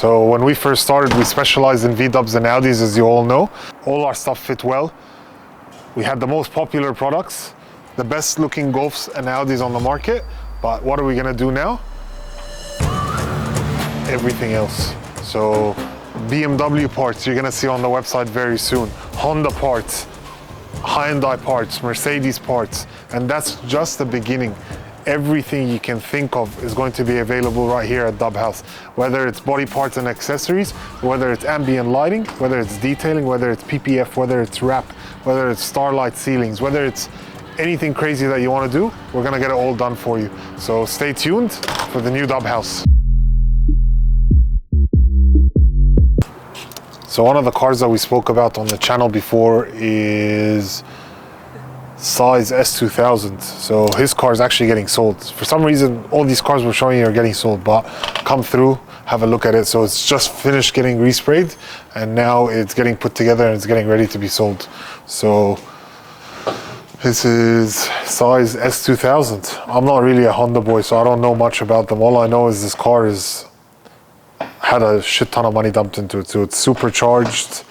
So when we first started, we specialized in V-dubs and Audis, as you all know. All our stuff fit well. We had the most popular products, the best looking Golfs and Audis on the market. But what are we gonna do now? Everything else. So BMW parts you're gonna see on the website very soon. Honda parts, Hyundai parts, Mercedes parts, and that's just the beginning. Everything you can think of is going to be available right here at dubhaus. Whether it's body parts and accessories, whether it's ambient lighting, whether it's detailing, whether it's PPF, whether it's wrap, whether it's starlight ceilings, whether it's anything crazy that you want to do, we're gonna get it all done for you. So stay tuned for the new dubhaus. So one of the cars that we spoke about on the channel before is size S2000. So his car is actually getting sold. For some reason, all these cars we're showing you are getting sold, but come through, have a look at it. So it's just finished getting resprayed and now it's getting put together and it's getting ready to be sold. So this is size S2000. I'm not really a Honda boy, so I don't know much about them. All I know is this car had a shit ton of money dumped into it. So it's supercharged.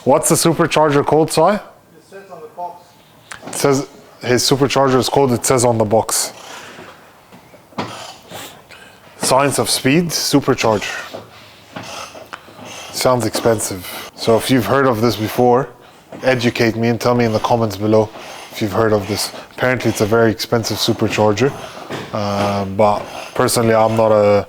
What's the supercharger called, Si? It says on the box. It says his supercharger is called, it says on the box. Science of speed, supercharger. Sounds expensive. So if you've heard of this before, educate me and tell me in the comments below if you've heard of this. Apparently it's a very expensive supercharger, but personally I'm not a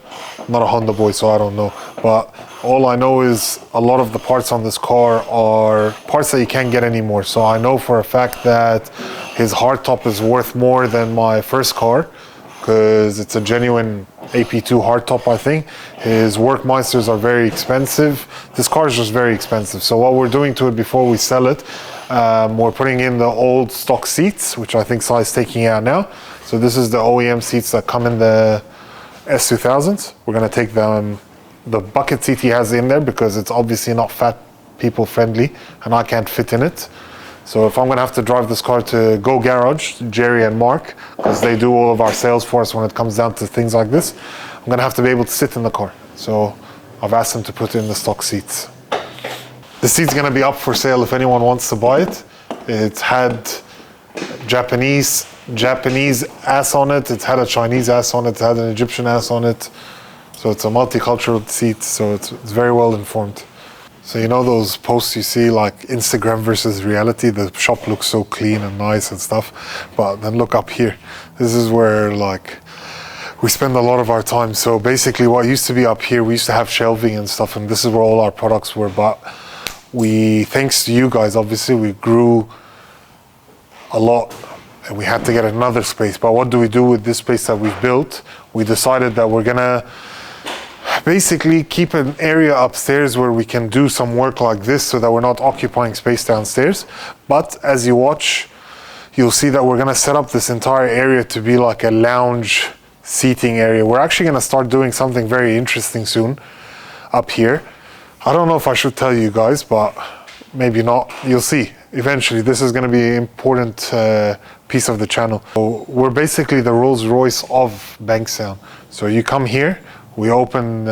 Honda boy, so I don't know. But all I know is a lot of the parts on this car are parts that you can't get anymore. So I know for a fact that his hardtop is worth more than my first car because it's a genuine AP2 hardtop, I think. His Workmeisters are very expensive. This car is just very expensive. So what we're doing to it before we sell it, we're putting in the old stock seats, which I think Si is taking out now. So this is the OEM seats that come in the S2000s. We're gonna take the bucket seat he has in there because it's obviously not fat people friendly and I can't fit in it. So if I'm gonna have to drive this car to Go Garage, Jerry and Mark, because they do all of our sales for us when it comes down to things like this, I'm gonna have to be able to sit in the car. So I've asked them to put in the stock seats. The seat's gonna be up for sale if anyone wants to buy it. It's had Japanese ass on it, it's had a Chinese ass on it, it's had an Egyptian ass on it. So it's a multicultural seat, so it's very well informed. So you know those posts you see like Instagram versus reality, the shop looks so clean and nice and stuff, but then look up here. This is where like we spend a lot of our time. So basically what used to be up here, we used to have shelving and stuff, and this is where all our products were, but thanks to you guys, obviously we grew a lot and we had to get another space. But what do we do with this space that we've built? We decided that we're gonna basically keep an area upstairs where we can do some work like this so that we're not occupying space downstairs. But as you watch, you'll see that we're gonna set up this entire area to be like a lounge seating area. We're actually gonna start doing something very interesting soon up here. I don't know if I should tell you guys, but maybe not. You'll see. Eventually, this is going to be an important piece of the channel. So we're basically the Rolls Royce of Bankstown. So you come here, we open,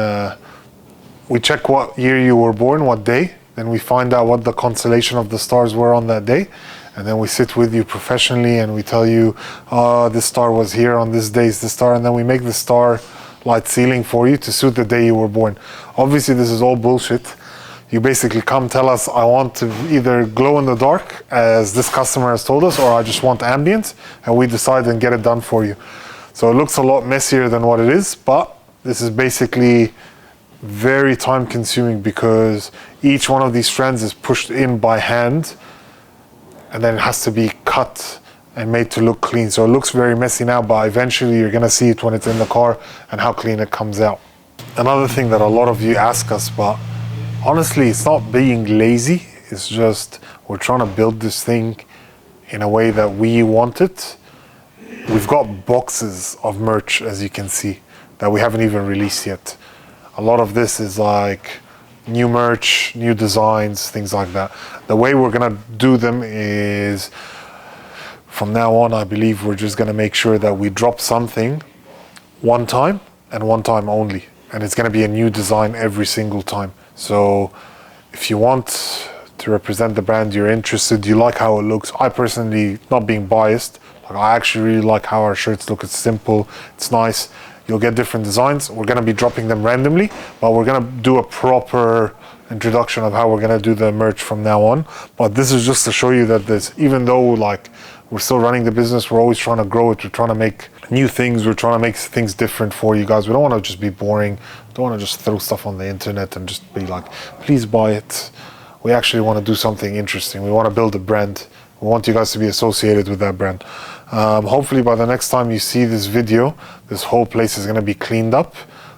we check what year you were born, what day, then we find out what the constellation of the stars were on that day, and then we sit with you professionally and we tell you, oh, this star was here on this day, is the star, and then we make the star light ceiling for you to suit the day you were born. Obviously, this is all bullshit. You basically come tell us, I want to either glow in the dark, as this customer has told us, or I just want ambient, and we decide and get it done for you. So it looks a lot messier than what it is, but this is basically very time consuming because each one of these strands is pushed in by hand, and then it has to be cut and made to look clean. So it looks very messy now, but eventually you're gonna see it when it's in the car and how clean it comes out. Another thing that a lot of you ask us, but honestly, it's not being lazy, it's just we're trying to build this thing in a way that we want it. We've got boxes of merch, as you can see, that we haven't even released yet. A lot of this is like new merch, new designs, things like that. The way we're gonna do them is, from now on, I believe we're just gonna make sure that we drop something one time and one time only. and it's going to be a new design every single time. So if you want to represent the brand, you're interested, you like how it looks. I personally, not being biased, I actually really like how our shirts look. It's simple, it's nice. You'll get different designs. We're going to be dropping them randomly, but we're going to do a proper introduction of how we're going to do the merch from now on. But this is just to show you that this, even though like we're still running the business, we're always trying to grow it. We're trying to make new things. We're trying to make things different for you guys. We don't want to just be boring. We don't want to just throw stuff on the internet and just be like, please buy it. We actually want to do something interesting. We want to build a brand. We want you guys to be associated with that brand. Hopefully by the next time you see this video, this whole place is going to be cleaned up.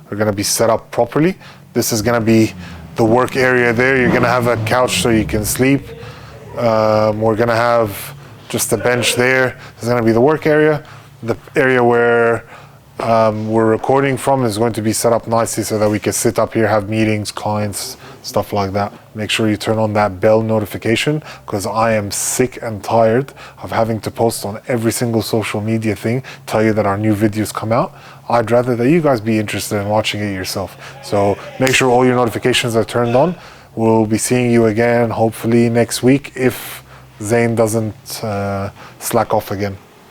We're going to be set up properly. This is going to be the work area there. You're going to have a couch so you can sleep. We're going to have just a bench there. This is going to be the work area. The area where we're recording from is going to be set up nicely so that we can sit up here, have meetings, clients, stuff like that. Make sure you turn on that bell notification, because I am sick and tired of having to post on every single social media thing, tell you that our new videos come out. I'd rather that you guys be interested in watching it yourself. So make sure all your notifications are turned on. We'll be seeing you again hopefully next week if Zayn doesn't slack off again.